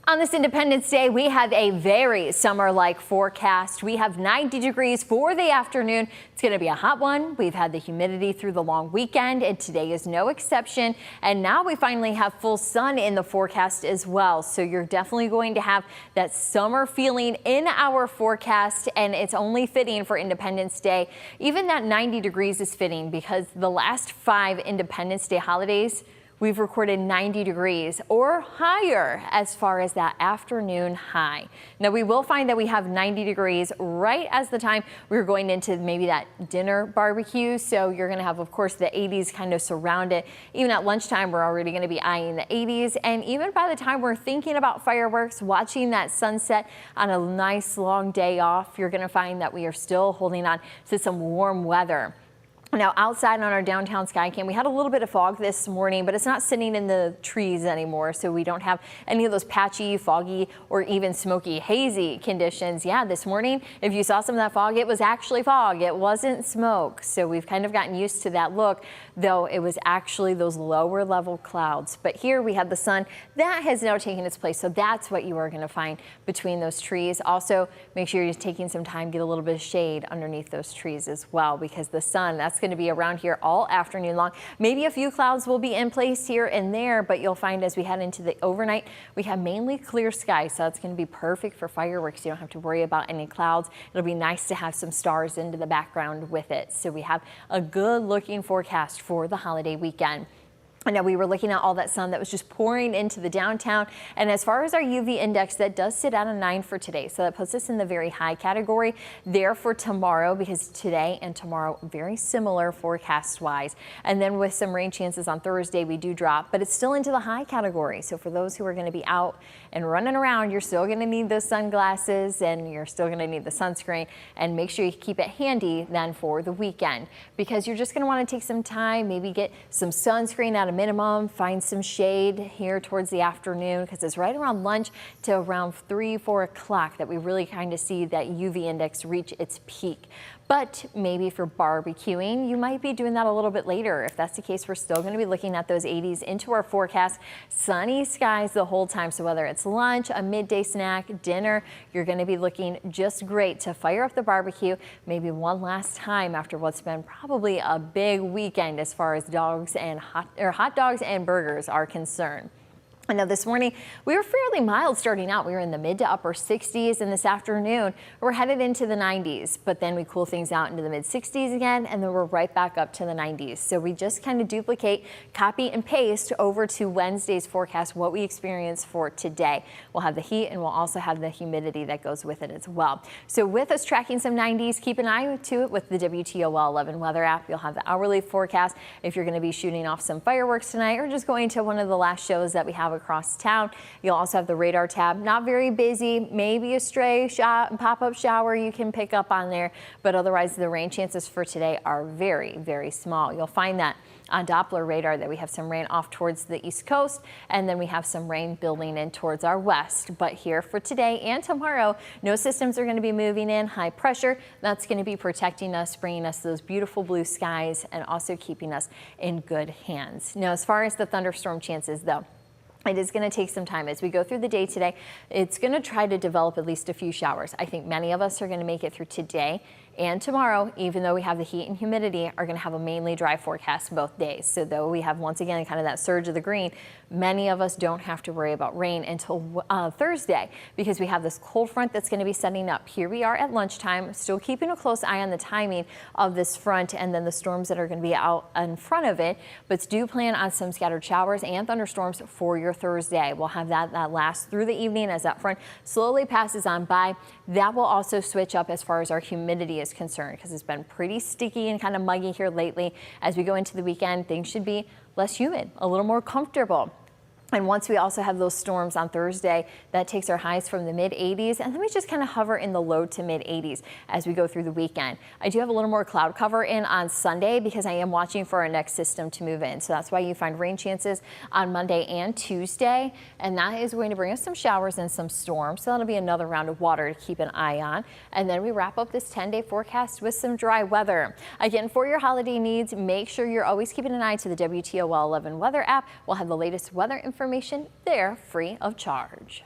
On this Independence Day, we have a very summer-like forecast. We have 90 degrees for the afternoon. It's going to be a hot one. We've had the humidity through the long weekend, and today is no exception. And now we finally have full sun in the forecast as well. So you're definitely going to have that summer feeling in our forecast, and it's only fitting for Independence Day. Even that 90 degrees is fitting because the last 5 Independence Day holidays, we've recorded 90 degrees or higher as far as that afternoon high. Now we will find that we have 90 degrees right as the time we're going into maybe that dinner barbecue. So you're going to have, of course, the 80s kind of surround it. Even at lunchtime, we're already going to be eyeing the 80s. And even by the time we're thinking about fireworks, watching that sunset on a nice long day off, you're going to find that we are still holding on to some warm weather. Now outside on our downtown sky cam, we had a little bit of fog this morning, but it's not sitting in the trees anymore. So we don't have any of those patchy, foggy, or even smoky, hazy conditions. Yeah, this morning, if you saw some of that fog, it was actually fog. It wasn't smoke. So we've kind of gotten used to that look, though it was actually those lower level clouds. But here we have the sun that has now taken its place. So that's what you are going to find between those trees. Also, make sure you're taking some time, get a little bit of shade underneath those trees as well, because the sun, that's going to be around here all afternoon long. Maybe a few clouds will be in place here and there, but you'll find as we head into the overnight, we have mainly clear skies. So it's going to be perfect for fireworks. You don't have to worry about any clouds. It'll be nice to have some stars into the background with it. So we have a good looking forecast for the holiday weekend. Now we were looking at all that sun that was just pouring into the downtown, and as far as our UV index, that does sit at a 9 for today, so that puts us in the very high category there for tomorrow, because today and tomorrow very similar forecast wise. And then with some rain chances on Thursday, we do drop, but it's still into the high category. So for those who are going to be out and running around, you're still going to need those sunglasses and you're still going to need the sunscreen, and make sure you keep it handy then for the weekend, because you're just going to want to take some time, maybe get some sunscreen at a minimum, find some shade here towards the afternoon, because it's right around lunch to around 3-4 o'clock that we really kind of see that UV index reach its peak. But maybe for barbecuing, you might be doing that a little bit later. If that's the case, we're still going to be looking at those 80s into our forecast. Sunny skies the whole time. So whether it's lunch, a midday snack, dinner, you're going to be looking just great to fire up the barbecue maybe one last time after what's been probably a big weekend as far as dogs and hot dogs and burgers are concerned. Now this morning, we were fairly mild starting out. We were in the mid to upper 60s, and this afternoon, we're headed into the 90s, but then we cool things out into the mid 60s again, and then we're right back up to the 90s. So we just kind of duplicate, copy and paste over to Wednesday's forecast, what we experience for today. We'll have the heat, and we'll also have the humidity that goes with it as well. So with us tracking some 90s, keep an eye to it with the WTOL 11 weather app. You'll have the hourly forecast if you're going to be shooting off some fireworks tonight or just going to one of the last shows that we have across town. You'll also have the radar tab. Not very busy, maybe a stray pop-up shower you can pick up on there, but otherwise the rain chances for today are very, very small. You'll find that on Doppler radar that we have some rain off towards the east coast, and then we have some rain building in towards our west. But here for today and tomorrow, no systems are going to be moving in. High pressure, that's going to be protecting us, bringing us those beautiful blue skies, and also keeping us in good hands. Now, as far as the thunderstorm chances, though, it is going to take some time as we go through the day today. It's going to try to develop at least a few showers. I think many of us are going to make it through today and tomorrow, even though we have the heat and humidity, are going to have a mainly dry forecast both days. So though we have once again kind of that surge of the green, many of us don't have to worry about rain until Thursday, because we have this cold front that's going to be setting up. Here we are at lunchtime, still keeping a close eye on the timing of this front and then the storms that are going to be out in front of it. But do plan on some scattered showers and thunderstorms for your Thursday. We'll have that last through the evening as that front slowly passes on by. That will also switch up as far as our humidity is concerned, because it's been pretty sticky and kind of muggy here lately. As we go into the weekend, things should be less humid, a little more comfortable. And once we also have those storms on Thursday, that takes our highs from the mid 80s, and then we just kind of hover in the low to mid 80s as we go through the weekend. I do have a little more cloud cover in on Sunday because I am watching for our next system to move in. So that's why you find rain chances on Monday and Tuesday, and that is going to bring us some showers and some storms. So that'll be another round of water to keep an eye on. And then we wrap up this 10-day forecast with some dry weather. Again, for your holiday needs, make sure you're always keeping an eye to the WTOL 11 weather app. We'll have the latest weather information there free of charge.